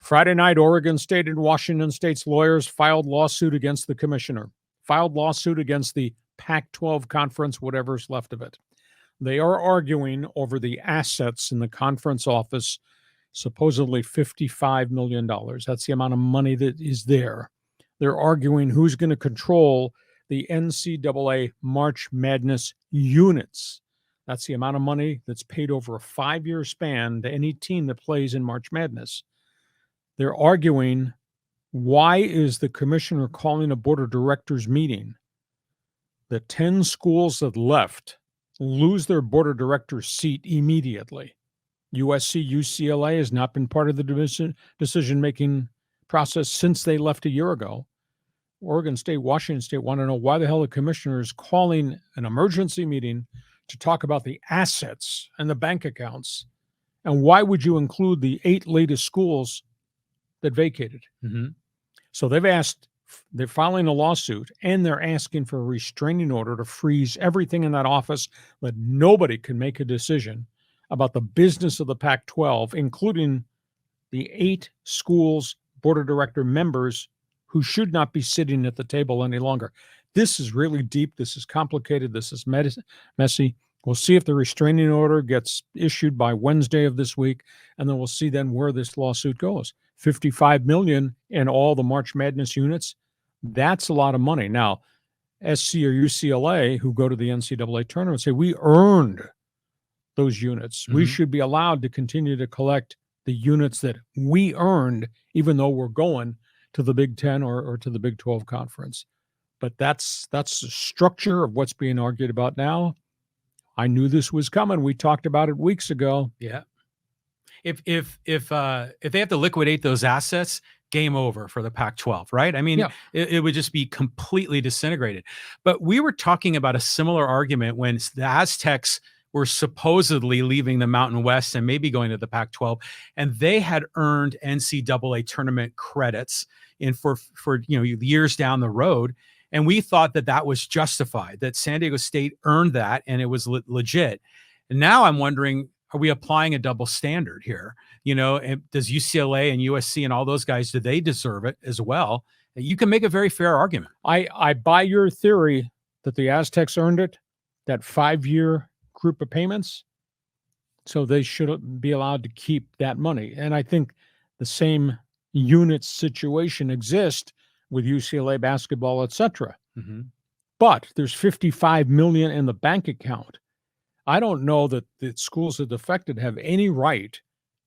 Friday night, Oregon State and Washington State's lawyers filed lawsuit against the commissioner, filed lawsuit against the Pac-12 conference, whatever's left of it. They are arguing over the assets in the conference office, supposedly $55 million. That's the amount of money that is there. They're arguing who's going to control the NCAA March Madness units. That's the amount of money that's paid over a 5-year span to any team that plays in March Madness. They're arguing, why is the commissioner calling a board of directors meeting? The 10 schools that left lose their board of directors seat immediately. USC, UCLA has not been part of the decision-making process since they left a year ago. Oregon State, Washington State want to know why the hell the commissioner is calling an emergency meeting to talk about the assets and the bank accounts. And why would you include the 8 latest schools that vacated? Mm-hmm. So they're filing a lawsuit, and they're asking for a restraining order to freeze everything in that office, that nobody can make a decision about the business of the Pac-12, including the 8 schools' board of director members who should not be sitting at the table any longer. This is really deep. This is complicated. This is messy. We'll see if the restraining order gets issued by Wednesday of this week, and then we'll see then where this lawsuit goes. $55 million in all the March Madness units. That's a lot of money. Now, SC or UCLA, who go to the NCAA tournament, say, we earned those units. Mm-hmm. We should be allowed to continue to collect the units that we earned, even though we're going to the Big Ten or to the Big 12 conference. But that's the structure of what's being argued about now. I knew this was coming. We talked about it weeks ago. Yeah. If they have to liquidate those assets, game over for the Pac-12, right? I mean, it would just be completely disintegrated. But we were talking about a similar argument when the Aztecs were supposedly leaving the Mountain West and maybe going to the Pac-12, and they had earned NCAA tournament credits for years down the road. And we thought that was justified, that San Diego State earned that and it was legit. And now I'm wondering, are we applying a double standard here? And does UCLA and USC and all those guys, do they deserve it as well? You can make a very fair argument. I buy your theory that the Aztecs earned it, that 5-year group of payments, so they should be allowed to keep that money. And I think the same unit situation exists with UCLA basketball, etc. Mm-hmm. But there's $55 million in the bank account. I don't know that the schools that defected have any right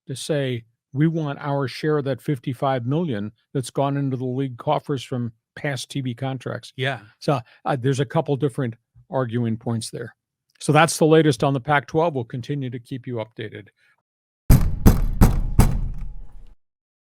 to say, we want our share of that $55 million that's gone into the league coffers from past TV contracts. Yeah. So there's a couple different arguing points there. So that's the latest on the Pac-12. We'll continue to keep you updated.